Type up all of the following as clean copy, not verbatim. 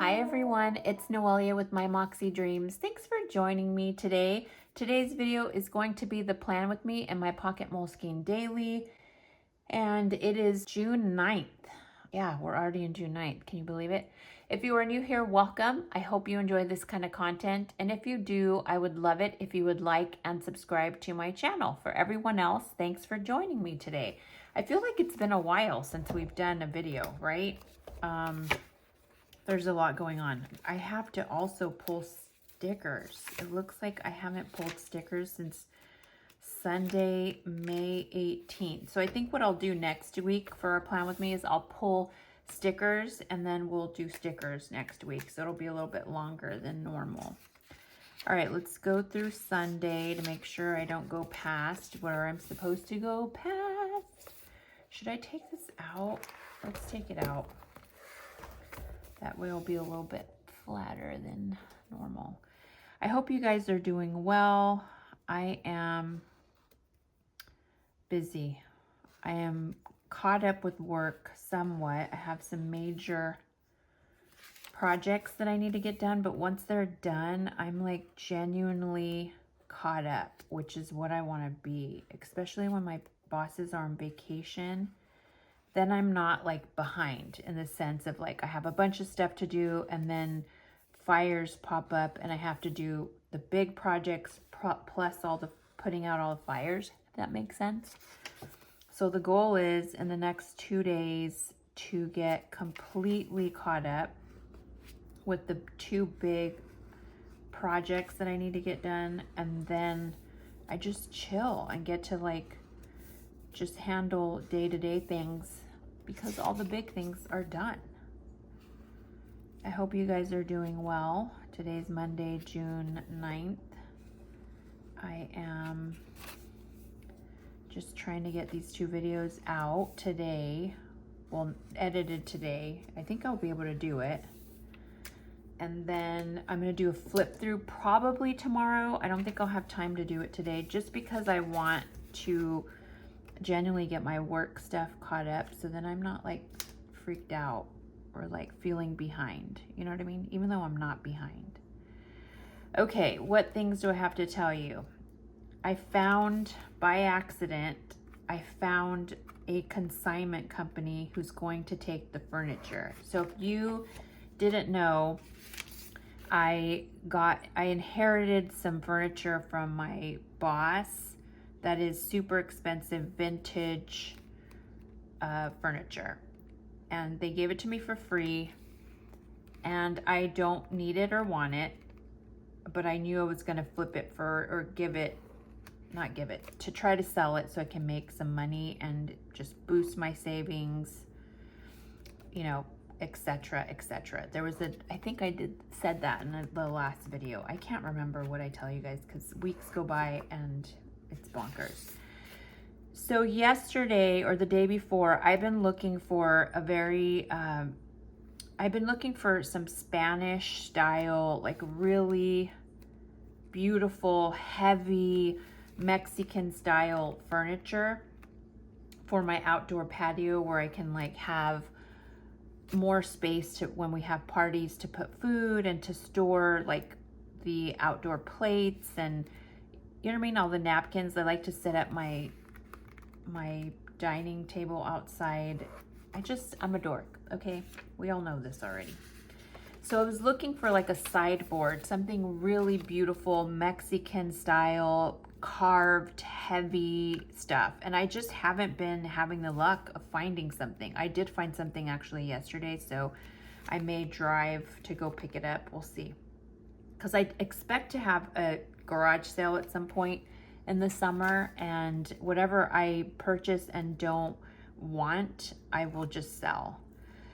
Hi everyone, it's Noelia with My Moxie Dreams. Thanks for joining me today. Today's video is going to be the plan with me and my Pocket Moleskine daily. And it is June 9th. Yeah, we're already in June 9th. Can you believe it? If you are new here, welcome. I hope you enjoy this kind of content. And if you do, I would love it if you would like and subscribe to my channel. For everyone else, thanks for joining me today. I feel like it's been a while since we've done a video, right? There's a lot going on. I have to also pull stickers. It looks like I haven't pulled stickers since Sunday, May 18th. So I think what I'll do next week for our plan with me is I'll pull stickers and then we'll do stickers next week. So it'll be a little bit longer than normal. All right, let's go through Sunday to make sure I don't go past where I'm supposed to go past. Should I take this out? Let's take it out. That way it'll be a little bit flatter than normal. I hope you guys are doing well. I am busy. I am caught up with work somewhat. I have some major projects that I need to get done, but once they're done, I'm like genuinely caught up, which is what I want to be, especially when my bosses are on vacation. Then I'm not like behind in the sense of like I have a bunch of stuff to do and then fires pop up and I have to do the big projects plus all the putting out all the fires, if that makes sense. So the goal is in the next 2 days to get completely caught up with the 2 big projects that I need to get done, and then I just chill and get to like just handle day-to-day things because all the big things are done. I hope you guys are doing well. Today's Monday, June 9th. I am just trying to get these 2 videos out today. Well, edited today. I think I'll be able to do it. And then I'm going to do a flip through probably tomorrow. I don't think I'll have time to do it today just because I want to genuinely get my work stuff caught up so then I'm not like freaked out or like feeling behind. You know what I mean? Even though I'm not behind. Okay, what things do I have to tell you? I found by accident, I found a consignment company who's going to take the furniture. So if you didn't know, I inherited some furniture from my boss that is super expensive vintage furniture. And they gave it to me for free. And I don't need it or want it, but I knew I was gonna flip it for, or to try to sell it so I can make some money and just boost my savings, you know, etc., etc. There was I think I said that in the last video. I can't remember what I tell you guys because weeks go by and it's bonkers. So yesterday or the day before, I've been looking for some Spanish style, like really beautiful, heavy Mexican style furniture for my outdoor patio where I can like have more space to when we have parties to put food and to store like the outdoor plates and you know what I mean, all the napkins. I like to set up my dining table outside. I'm a dork, okay? We all know this already. So I was looking for like a sideboard, something really beautiful, Mexican style, carved, heavy stuff. And I just haven't been having the luck of finding something. I did find something actually yesterday, so I may drive to go pick it up. We'll see. Because I expect to have a garage sale at some point in the summer, and whatever I purchase and don't want, I will just sell.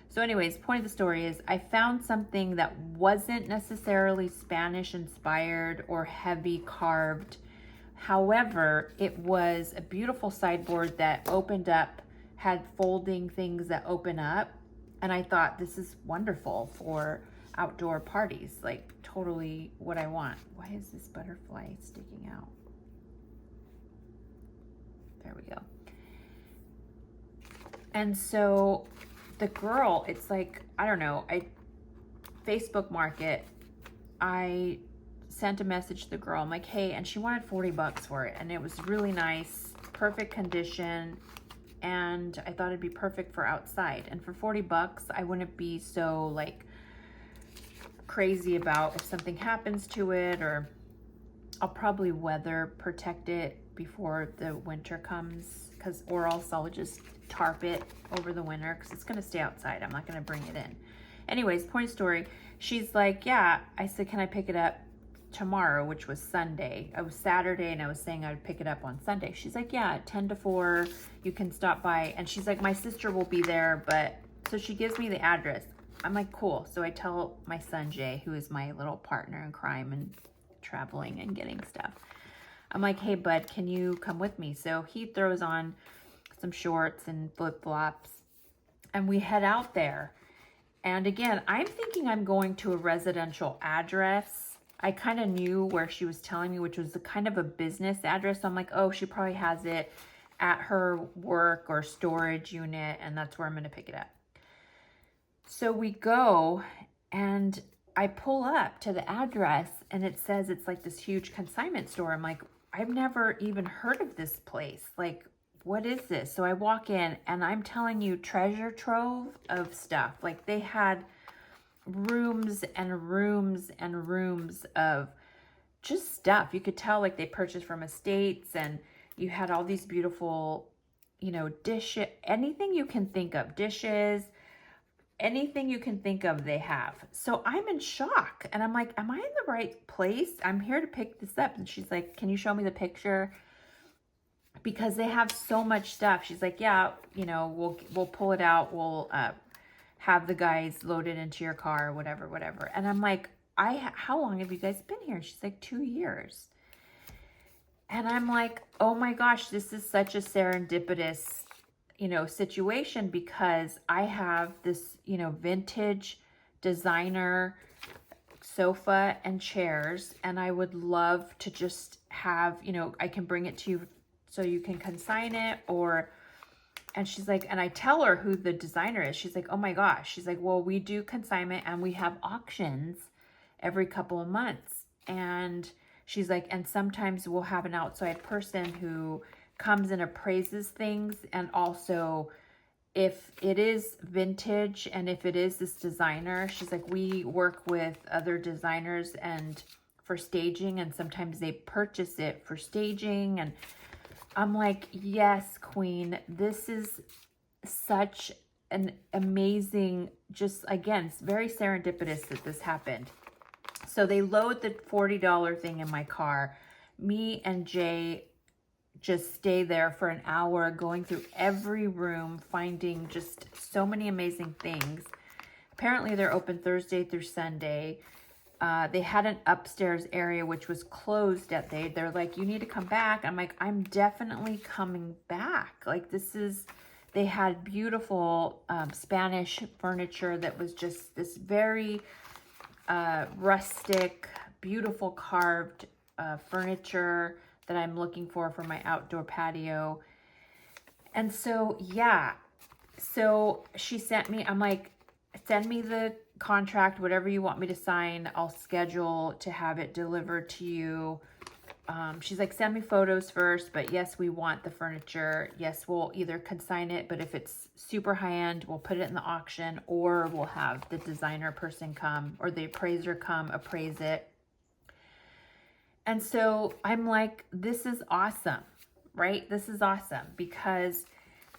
So anyways, point of the story is I found something that wasn't necessarily Spanish inspired or heavy carved. However, it was a beautiful sideboard that opened up, had folding things that open up. And I thought this is wonderful for outdoor parties, like totally what I want. Why is this butterfly sticking out? There we go. And so the girl, it's like, I don't know, Facebook Market, I sent a message to the girl. I'm like, hey, and she wanted 40 bucks for it. And it was really nice, perfect condition. And I thought it'd be perfect for outside. And for 40 bucks, I wouldn't be so like crazy about if something happens to it, or I'll probably weather protect it before the winter comes, or else I'll just tarp it over the winter because it's going to stay outside. I'm not going to bring it in. Anyways, point of story, she's like, yeah. I said, can I pick it up tomorrow, which was Sunday. I was Saturday and I was saying I would pick it up on Sunday. She's like, yeah, 10 to 4, you can stop by. And she's like, my sister will be there, but so she gives me the address. I'm like, cool. So I tell my son Jay, who is my little partner in crime and traveling and getting stuff. I'm like, hey bud, can you come with me? So he throws on some shorts and flip-flops and we head out there. And again, I'm thinking I'm going to a residential address. I kind of knew where she was telling me, which was a kind of a business address. So I'm like, oh, she probably has it at her work or storage unit, and that's where I'm going to pick it up. So we go, and I pull up to the address, and it says it's like this huge consignment store. I'm like, I've never even heard of this place. Like, what is this? So I walk in, and I'm telling you, treasure trove of stuff. Like, they had rooms and rooms and rooms of just stuff. You could tell like they purchased from estates, and you had all these beautiful, you know, dishes, anything you can think of, dishes, anything you can think of, they have. So I'm in shock, and I'm like, am I in the right place? I'm here to pick this up. And she's like, can you show me the picture? Because they have so much stuff. She's like, yeah, you know, we'll pull it out. We'll have the guys load it into your car or whatever. And I'm like, how long have you guys been here? She's like, 2 years. And I'm like, oh my gosh, this is such a serendipitous, you know, situation, because I have this, you know, vintage designer sofa and chairs, and I would love to just have, you know, I can bring it to you so you can consign it, or... And she's like, and I tell her who the designer is. She's like, oh my gosh. She's like, well, we do consignment and we have auctions every couple of months. And she's like, and sometimes we'll have an outside person who comes and appraises things. And also, if it is vintage and if it is this designer, she's like, we work with other designers and for staging, and sometimes they purchase it for staging. And I'm like, yes, queen, this is such an amazing, just again, it's very serendipitous that this happened. So they load the $40 thing in my car. Me and Jay just stay there for an hour, going through every room, finding just so many amazing things. Apparently they're open Thursday through Sunday. They had an upstairs area which was closed at they're like, you need to come back. I'm like, I'm definitely coming back. Like, this is, they had beautiful Spanish furniture that was just this very rustic, beautiful carved furniture that I'm looking for my outdoor patio. And so, yeah, so she sent me, I'm like, send me the contract, whatever you want me to sign, I'll schedule to have it delivered to you. She's like, send me photos first, but yes, we want the furniture. Yes, we'll either consign it, but if it's super high-end, we'll put it in the auction, or we'll have the designer person come, or the appraiser come appraise it. And so I'm like, this is awesome, right? This is awesome, because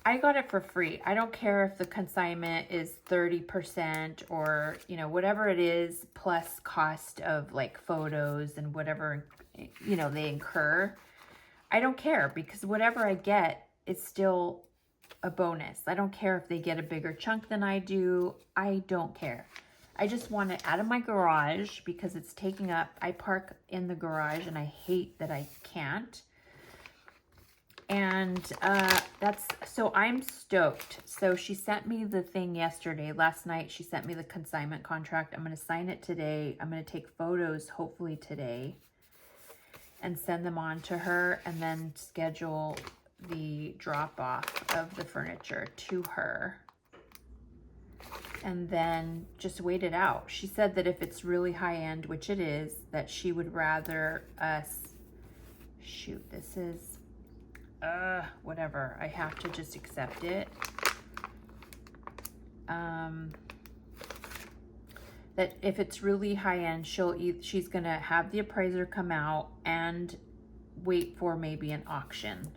I got it for free. I don't care if the consignment is 30% or, you know, whatever it is, plus cost of like photos and whatever, you know, they incur. I don't care, because whatever I get is still a bonus. I don't care if they get a bigger chunk than I do. I don't care. I just want it out of my garage because it's taking up, I park in the garage and I hate that I can't. And so I'm stoked. So she sent me the thing yesterday. Last night, she sent me the consignment contract. I'm going to sign it today. I'm going to take photos, hopefully today, and send them on to her, and then schedule the drop off of the furniture to her. and then just wait it out. She said that if it's really high end, which it is, that she would rather us, shoot, this is, whatever. I have to just accept it. That if it's really high end, she's gonna have the appraiser come out and wait for maybe an auction.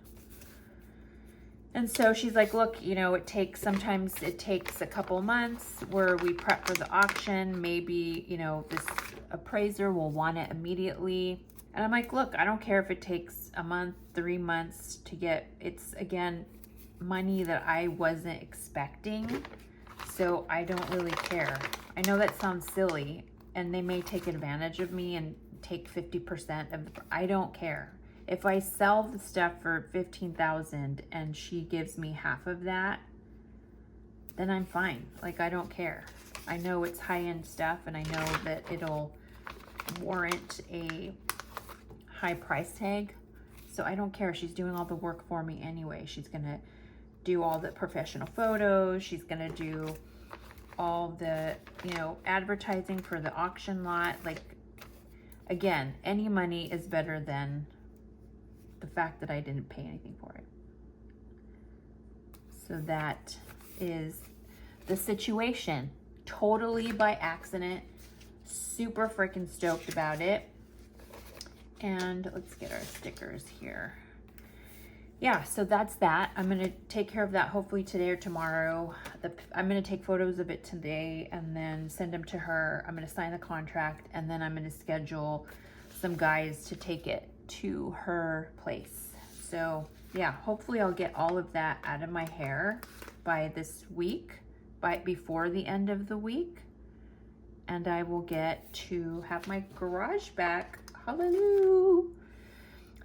And so she's like, look, you know, sometimes it takes a couple months where we prep for the auction. Maybe, you know, this appraiser will want it immediately. And I'm like, look, I don't care if it takes a month, 3 months to get, it's again, money that I wasn't expecting. So I don't really care. I know that sounds silly and they may take advantage of me and take 50% of, I don't care. If I sell the stuff for $15,000 and she gives me half of that, then I'm fine. Like, I don't care. I know it's high-end stuff and I know that it'll warrant a high price tag. So I don't care. She's doing all the work for me anyway. She's gonna do all the professional photos. She's gonna do all the, you know, advertising for the auction lot. Like, again, any money is better than the fact that I didn't pay anything for it. So that is the situation. Totally by accident. Super freaking stoked about it. And let's get our stickers here. Yeah, so that's that. I'm gonna take care of that hopefully today or tomorrow. I'm gonna take photos of it today and then send them to her. I'm gonna sign the contract and then I'm gonna schedule some guys to take it to her place. So yeah, hopefully I'll get all of that out of my hair by this week, before the end of the week. And I will get to have my garage back. Hallelujah.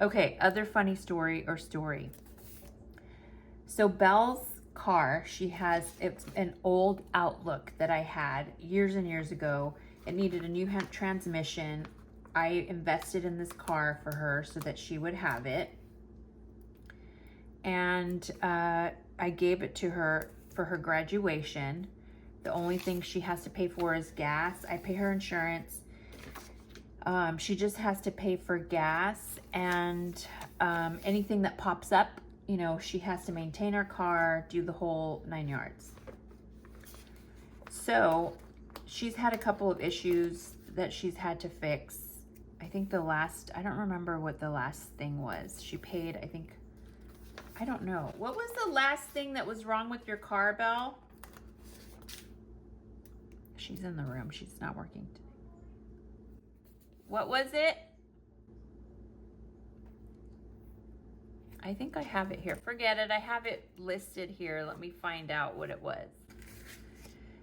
Okay, other funny story. So Belle's car, it's an old Outlook that I had years and years ago. It needed a new transmission. I invested in this car for her so that she would have it. And I gave it to her for her graduation. The only thing she has to pay for is gas. I pay her insurance. She just has to pay for gas and anything that pops up, you know, she has to maintain her car, do the whole 9 yards. So she's had a couple of issues that she's had to fix. I think I don't remember what the last thing was. She paid, I don't know. What was the last thing that was wrong with your car, Belle? She's in the room. She's not working today. What was it? I think I have it here. Forget it. I have it listed here. Let me find out what it was.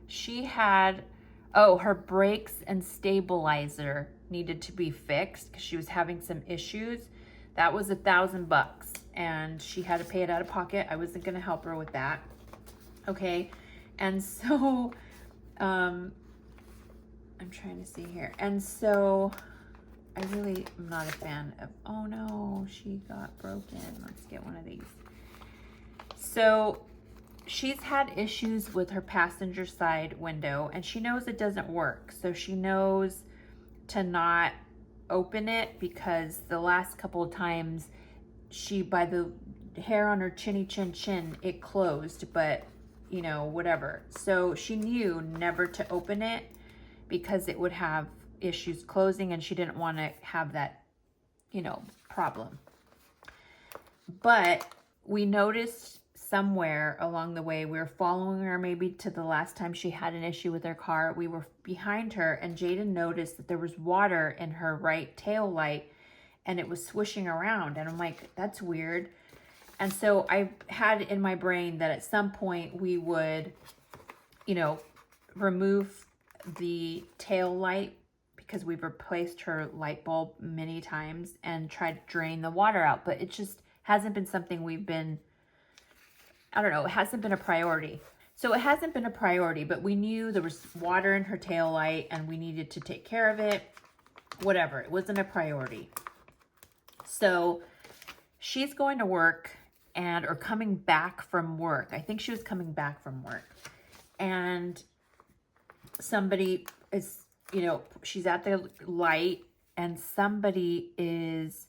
She had, her brakes and stabilizer needed to be fixed because she was having some issues. That was $1,000 and she had to pay it out of pocket. I wasn't going to help her with that. Okay. And so, I'm trying to see here. And so I really am not a fan of, oh no, she got broken. Let's get one of these. So she's had issues with her passenger side window and she knows it doesn't work. So she knows to not open it because the last couple of times by the hair on her chinny chin, it closed, but you know, whatever. So she knew never to open it because it would have issues closing and she didn't want to have that, you know, problem. But we noticed somewhere along the way, we were following her maybe to the last time she had an issue with her car. We were behind her and Jaden noticed that there was water in her right tail light and it was swishing around. And I'm like, that's weird. And so I had in my brain that at some point we would, you know, remove the tail light because we've replaced her light bulb many times and tried to drain the water out. But it just hasn't been something we've been, I don't know, it hasn't been a priority. So it hasn't been a priority, but we knew there was water in her tail light and we needed to take care of it. Whatever, it wasn't a priority. So she's going to work or coming back from work. I think she was coming back from work. And somebody is, she's at the light and somebody is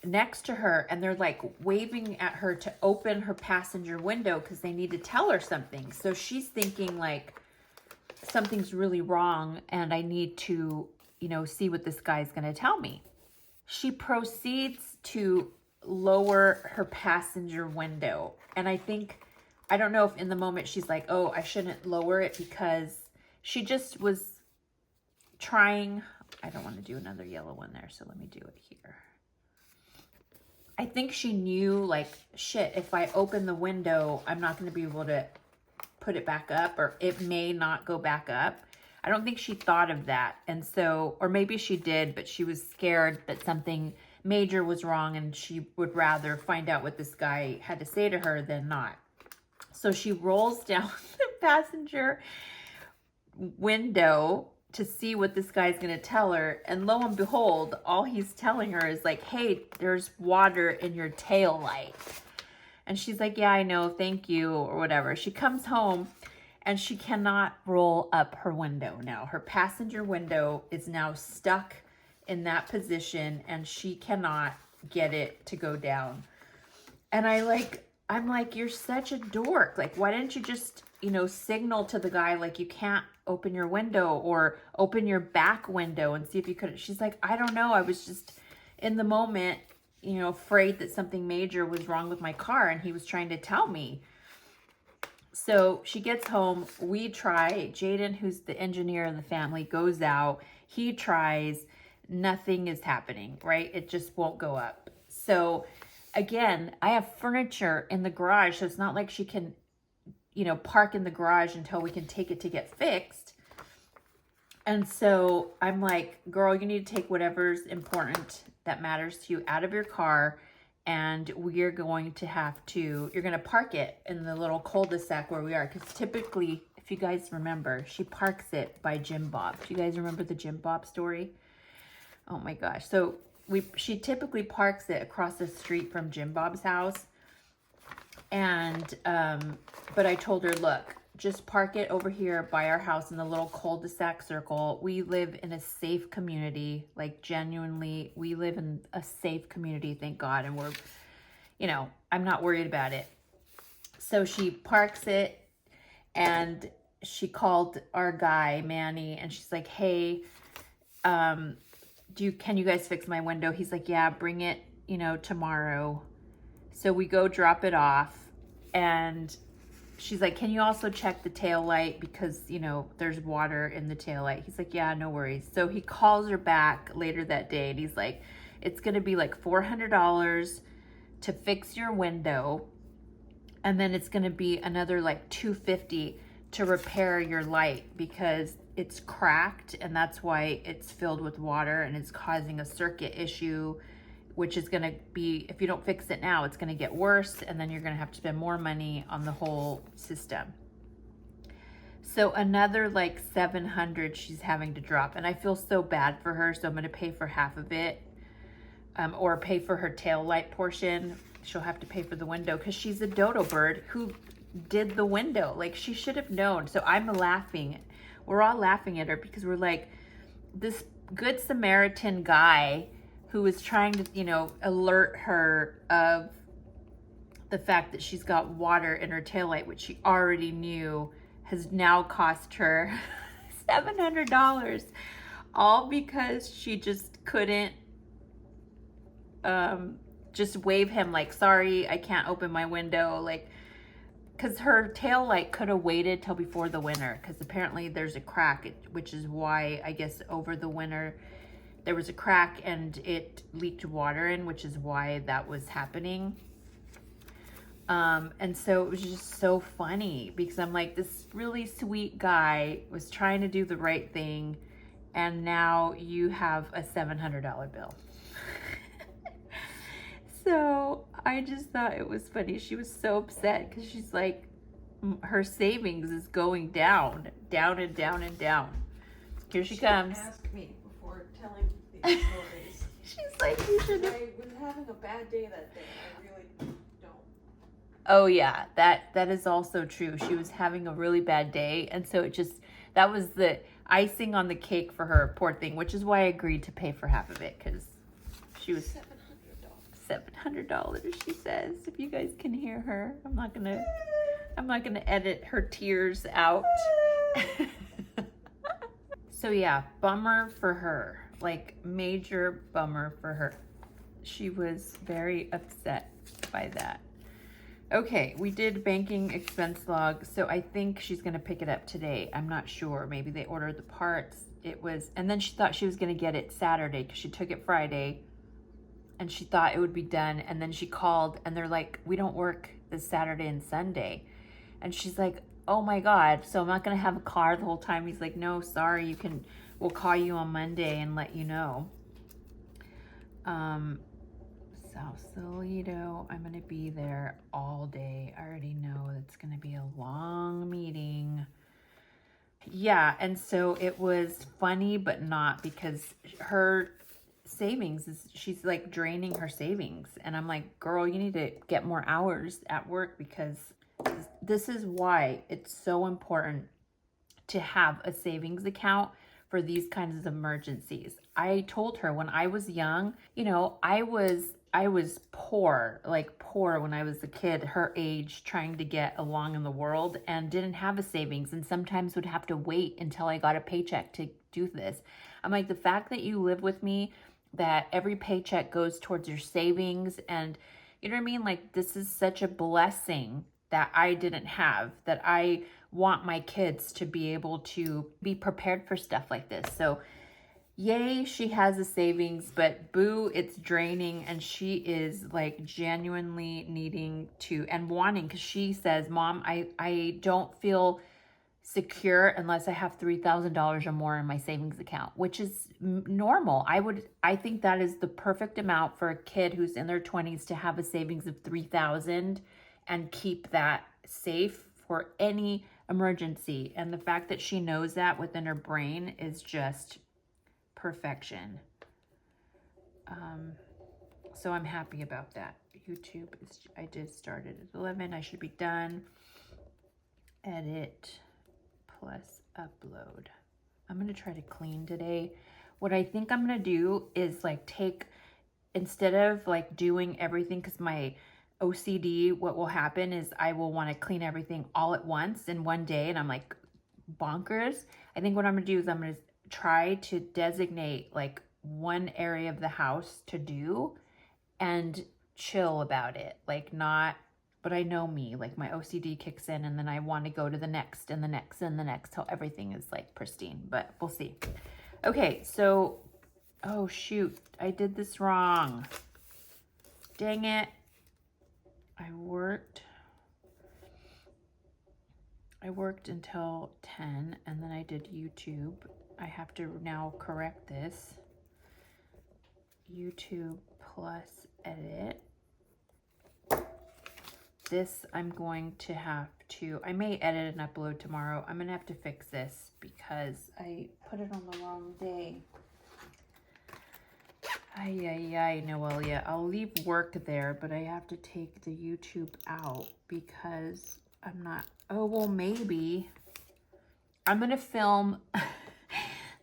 next to her and they're like waving at her to open her passenger window because they need to tell her something. So she's thinking like something's really wrong and I need to, see what this guy's going to tell me. She proceeds to lower her passenger window. And I don't know if in the moment she's like, oh, I shouldn't lower it, because she just was trying. I don't want to do another yellow one there, so let me do it here. I think she knew, like, shit, if I open the window, I'm not going to be able to put it back up, or it may not go back up. I don't think she thought of that. And so, or maybe she did, but she was scared that something major was wrong and she would rather find out what this guy had to say to her than not. So she rolls down the passenger window to see what this guy's going to tell her. And lo and behold, all he's telling her is like, hey, there's water in your tail light. And she's like, yeah, I know, thank you, or whatever. She comes home and she cannot roll up her window now. Her passenger window is now stuck in that position and she cannot get it to go down. And I'm like, you're such a dork. Like, why didn't you just, signal to the guy, like, you can't open your window, or open your back window and see if you could. She's like, I don't know. I was just in the moment, afraid that something major was wrong with my car and he was trying to tell me. So she gets home. We try. Jaden, who's the engineer of the family, goes out. He tries. Nothing is happening, right? It just won't go up. So again, I have furniture in the garage, so it's not like she can, park in the garage until we can take it to get fixed. And so I'm like, girl, you need to take whatever's important that matters to you out of your car, and we're going to you're going to park it in the little cul-de-sac where we are. Because typically, if you guys remember, she parks it by Jim Bob. Do you guys remember the Jim Bob story? Oh my gosh. So she typically parks it across the street from Jim Bob's house. And, but I told her, look, just park it over here by our house in the little cul-de-sac circle. We live in a safe community, like genuinely, we live in a safe community, thank God. And we're, I'm not worried about it. So she parks it and she called our guy, Manny, and she's like, hey, can you guys fix my window? He's like, yeah, bring it, tomorrow. So we go drop it off, and she's like, can you also check the tail light, because, there's water in the tail light. He's like, yeah, no worries. So he calls her back later that day and he's like, it's going to be like $400 to fix your window. And then it's going to be another like $250 to repair your light, because it's cracked and that's why it's filled with water and it's causing a circuit issue, which is going to be, if you don't fix it now, it's going to get worse, and then you're going to have to spend more money on the whole system. So another like $700 she's having to drop, and I feel so bad for her, so I'm going to pay for half of it, or pay for her tail light portion. She'll have to pay for the window because she's a dodo bird who did the window. Like, she should have known. So I'm laughing. We're all laughing at her because we're like, this good Samaritan guy who was trying to, alert her of the fact that she's got water in her taillight, which she already knew, has now cost her $700, all because she just couldn't just wave him like, sorry, I can't open my window. Like, because her tail light could have waited till before the winter, because apparently there's a crack, which is why I guess over the winter there was a crack and it leaked water in, which is why that was happening. And so it was just so funny because I'm like, this really sweet guy was trying to do the right thing, and now you have a $700 bill. So I just thought it was funny. She was so upset because she's like, her savings is going down, down and down and down. Here she comes. Ask me before telling these stories. She's like, you should have. I was having a bad day that day. I really don't. Oh yeah, that is also true. She was having a really bad day, and so it just, That was the icing on the cake for her, poor thing, which is why I agreed to pay for half of it, because she was $700, she says. If you guys can hear her, I'm not gonna edit her tears out. So yeah, bummer for her, like major bummer for her. She was very upset by that. Okay, we did banking expense log, so I think she's gonna pick it up today. I'm not sure. Maybe they ordered the parts. And then she thought she was gonna get it Saturday because she took it Friday and she thought it would be done. And then she called and they're like, we don't work this Saturday and Sunday. And she's like, oh my God, so I'm not gonna have a car the whole time. He's like, no, sorry, we'll call you on Monday and let you know. Saucito, I'm gonna be there all day. I already know it's gonna be a long meeting. Yeah, and so it was funny, but not, because her savings she's like draining her savings. And I'm like, girl, you need to get more hours at work, because this is why it's so important to have a savings account for these kinds of emergencies. I told her when I was young, you know, I was poor, like poor when I was a kid, her age, trying to get along in the world, and didn't have a savings, and sometimes would have to wait until I got a paycheck to do this. I'm like, the fact that you live with me, that every paycheck goes towards your savings, and you know what I mean? Like, this is such a blessing that I didn't have, that I want my kids to be able to be prepared for stuff like this. So yay, she has a savings, but boo, it's draining. And she is like genuinely needing to and wanting, because she says, Mom, I don't feel secure unless I have $3,000 or more in my savings account, which is normal. I think that is the perfect amount for a kid who's in their 20s to have a savings of $3,000 and keep that safe for any emergency. And the fact that she knows that within her brain is just perfection. So I'm happy about that. YouTube I did start it at 11. I should be done. Edit plus upload. I'm gonna try to clean today. What I think I'm gonna do is like instead of like doing everything, because my OCD, what will happen is I will want to clean everything all at once in one day, and I'm like bonkers. I think what I'm gonna do is I'm gonna try to designate like one area of the house to do and chill about it. Like, not, but I know me, like my OCD kicks in and then I want to go to the next and the next and the next till everything is like pristine, but we'll see. Okay, so, oh shoot, I did this wrong. Dang it. I worked until 10 and then I did YouTube. I have to now correct this. YouTube plus edit. This I'm going to have to, I may edit and upload tomorrow. I'm gonna have to fix this because I put it on the wrong day. Ay, Noelia. I'll leave work there, but I have to take the YouTube out because I'm not, oh, well, maybe. I'm going to film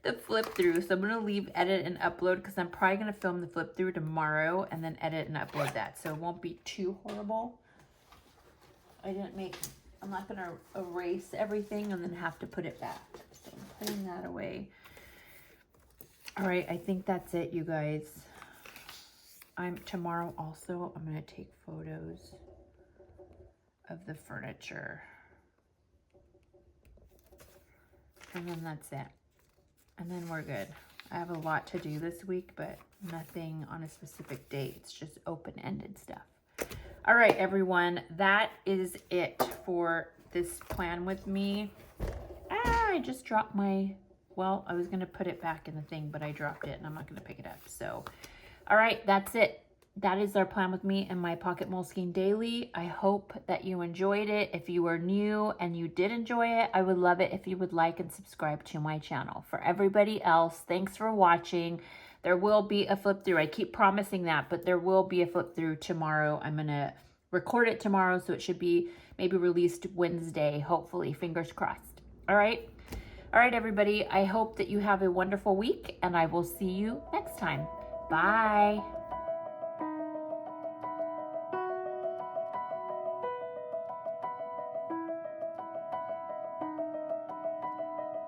the flip through. So I'm going to leave edit and upload because I'm probably going to film the flip through tomorrow and then edit and upload that. So it won't be too horrible. I'm not going to erase everything and then have to put it back. So I'm putting that away. All right, I think that's it, you guys. Tomorrow also, I'm gonna take photos of the furniture. And then that's it. And then we're good. I have a lot to do this week, but nothing on a specific date. It's just open-ended stuff. All right, everyone, that is it for this plan with me. I just dropped my, well, I was going to put it back in the thing, but I dropped it and I'm not going to pick it up. So, all right, that's it. That is our plan with me and my Pocket Moleskine Daily. I hope that you enjoyed it. If you are new and you did enjoy it, I would love it if you would like and subscribe to my channel. For everybody else, thanks for watching. There will be a flip through. I keep promising that, but there will be a flip through tomorrow. I'm going to record it tomorrow, so it should be maybe released Wednesday, hopefully. Fingers crossed. All right. All right, everybody. I hope that you have a wonderful week, and I will see you next time. Bye.